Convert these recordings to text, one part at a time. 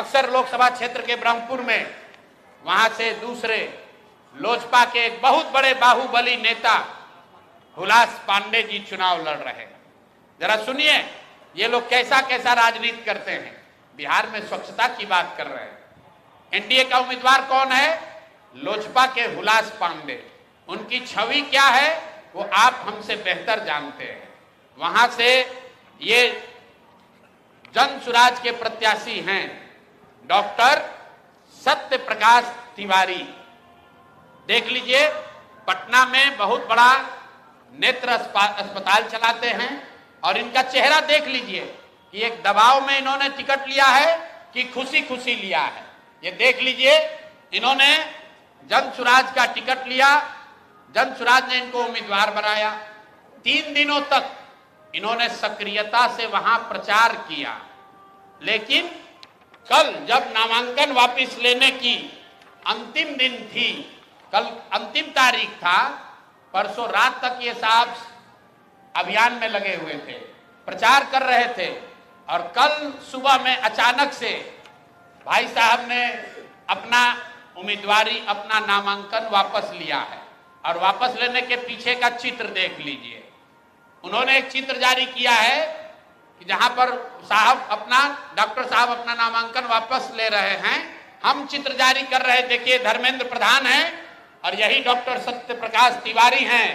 बक्सर लोकसभा क्षेत्र के ब्रह्मपुर में, वहां से दूसरे लोजपा के एक बहुत बड़े बाहुबली नेता हुलास पांडे जी चुनाव लड़ रहे हैं। जरा सुनिए ये लोग कैसा कैसा राजनीति करते हैं। बिहार में स्वच्छता की बात कर रहे हैं। एनडीए का उम्मीदवार कौन है? लोजपा के हुलास पांडे। उनकी छवि क्या है वो आप हमसे बेहतर जानते हैं। वहां से ये जन सुराज के प्रत्याशी हैं डॉक्टर सत्य प्रकाश तिवारी। देख लीजिए, पटना में बहुत बड़ा नेत्र अस्पताल चलाते हैं और इनका चेहरा देख लीजिए कि एक दबाव में इन्होंने टिकट लिया है कि खुशी खुशी लिया है। ये देख लीजिए, इन्होंने जन सुराज का टिकट लिया, जन सुराज ने इनको उम्मीदवार बनाया। 3 दिनों तक इन्होंने सक्रियता से वहां प्रचार किया, लेकिन कल जब नामांकन वापस लेने की अंतिम दिन थी, कल अंतिम तारीख था, परसों रात तक ये साहब अभियान में लगे हुए थे, प्रचार कर रहे थे और कल सुबह में अचानक से भाई साहब ने अपना उम्मीदवारी, अपना नामांकन वापस लिया है। और वापस लेने के पीछे का चित्र देख लीजिए। उन्होंने एक चित्र जारी किया है कि जहां पर डॉक्टर साहब अपना नामांकन वापस ले रहे हैं, हम चित्र जारी कर रहे। देखिए, धर्मेंद्र प्रधान हैं और यही डॉक्टर सत्य प्रकाश तिवारी हैं।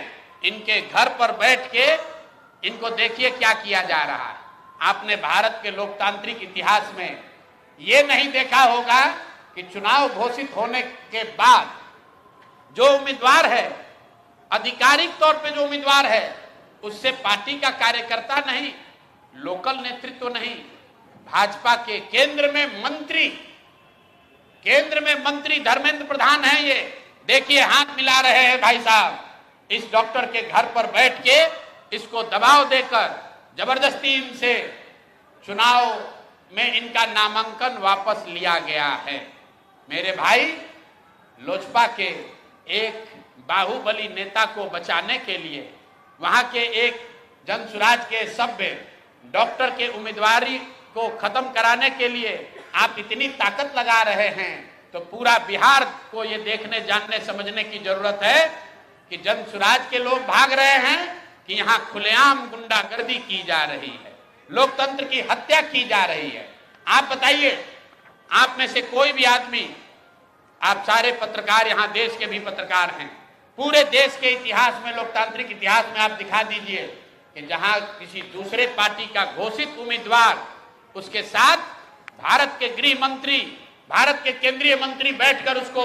इनके घर पर बैठ के इनको देखिए क्या किया जा रहा है। आपने भारत के लोकतांत्रिक इतिहास में ये नहीं देखा होगा कि चुनाव घोषित होने के बाद जो उम्मीदवार है, आधिकारिक तौर पे जो उम्मीदवार है, उससे पार्टी का कार्यकर्ता नहीं, लोकल नेतृत्व नहीं, भाजपा के केंद्र में मंत्री धर्मेंद्र प्रधान हैं। ये देखिए हाथ मिला रहे हैं भाई साहब। इस डॉक्टर के घर पर बैठ के इसको दबाव देकर जबरदस्ती इनसे चुनाव में इनका नामांकन वापस लिया गया है। मेरे भाई, लोजपा के एक बाहुबली नेता को बचाने के लिए, वहां के एक जनसुराज के सभ्य डॉक्टर के उम्मीदवारी को खत्म कराने के लिए आप इतनी ताकत लगा रहे हैं, तो पूरा बिहार को ये देखने, जानने, समझने की जरूरत है कि जनसुराज के लोग भाग रहे हैं कि यहाँ खुलेआम गुंडागर्दी की जा रही है, लोकतंत्र की हत्या की जा रही है। आप बताइए, आप में से कोई भी आदमी, आप सारे पत्रकार, यहाँ देश के भी पत्रकार हैं, पूरे देश के इतिहास में, लोकतांत्रिक इतिहास में आप दिखा दीजिए कि जहां किसी दूसरे पार्टी का घोषित उम्मीदवार, उसके साथ भारत के गृह मंत्री, भारत के केंद्रीय मंत्री बैठकर उसको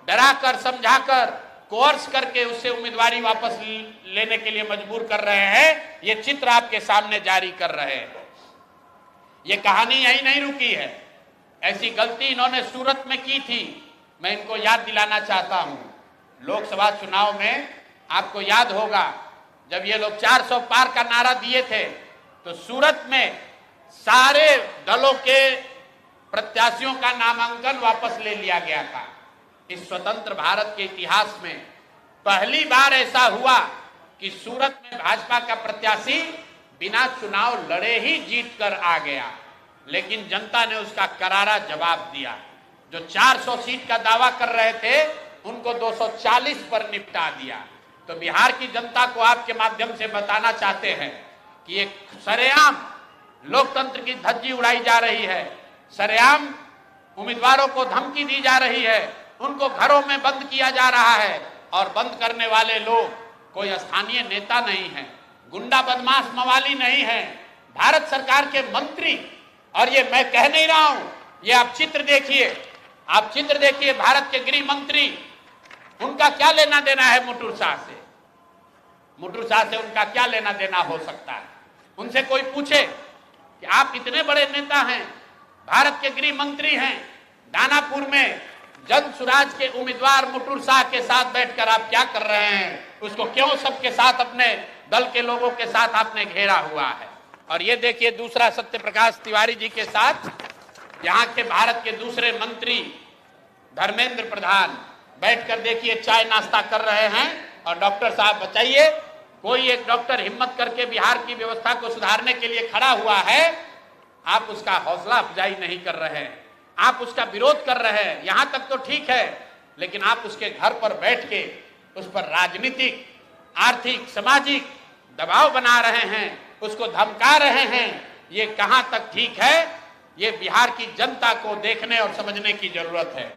डराकर, समझाकर, कोर्स करके उससे उम्मीदवारी वापस लेने के लिए मजबूर कर रहे हैं। ये चित्र आपके सामने जारी कर रहे हैं। ये कहानी यही नहीं रुकी है। ऐसी गलती इन्होंने सूरत में की थी। मैं इनको याद दिलाना चाहता हूं, लोकसभा चुनाव में आपको याद होगा जब ये लोग 400 पार का नारा दिए थे, तो सूरत में सारे दलों के प्रत्याशियों का नामांकन वापस ले लिया गया था। इस स्वतंत्र भारत के इतिहास में पहली बार ऐसा हुआ कि सूरत में भाजपा का प्रत्याशी बिना चुनाव लड़े ही जीत कर आ गया, लेकिन जनता ने उसका करारा जवाब दिया। जो 400 सीट का दावा कर रहे थे, उनको 240 पर निपटा दिया। तो बिहार की जनता को आपके माध्यम से बताना चाहते हैं कि एक सरेआम लोकतंत्र की धज्जी उड़ाई जा रही है, सरेआम उम्मीदवारों को धमकी दी जा रही है, उनको घरों में बंद किया जा रहा है। और बंद करने वाले लोग कोई स्थानीय नेता नहीं है, गुंडा बदमाश मवाली नहीं है, भारत सरकार के मंत्री। और ये मैं कह नहीं रहा हूं, ये आप चित्र देखिए, आप चित्र देखिए। भारत के गृह मंत्री, उनका क्या लेना देना है मुटुर शाह से? मुटुर शाह से उनका क्या लेना देना हो सकता है? उनसे कोई पूछे कि आप इतने बड़े नेता हैं, भारत के गृह मंत्री हैं, दानापुर में जन सुराज के उम्मीदवार मुटुर शाह के साथ बैठकर आप क्या कर रहे हैं? उसको क्यों सबके साथ, अपने दल के लोगों के साथ आपने घेरा हुआ है? और ये देखिए दूसरा सत्य प्रकाश तिवारी जी के साथ यहाँ के भारत के दूसरे मंत्री धर्मेंद्र प्रधान बैठकर देखिए चाय नाश्ता कर रहे हैं। और डॉक्टर साहब बताइए, कोई एक डॉक्टर हिम्मत करके बिहार की व्यवस्था को सुधारने के लिए खड़ा हुआ है, आप उसका हौसला अफजाई नहीं कर रहे हैं। आप उसका विरोध कर रहे हैं, यहां तक तो ठीक है, लेकिन आप उसके घर पर बैठ के उस पर राजनीतिक, आर्थिक, सामाजिक दबाव बना रहे हैं, उसको धमका रहे हैं, ये कहां तक ठीक है? ये बिहार की जनता को देखने और समझने की जरूरत है।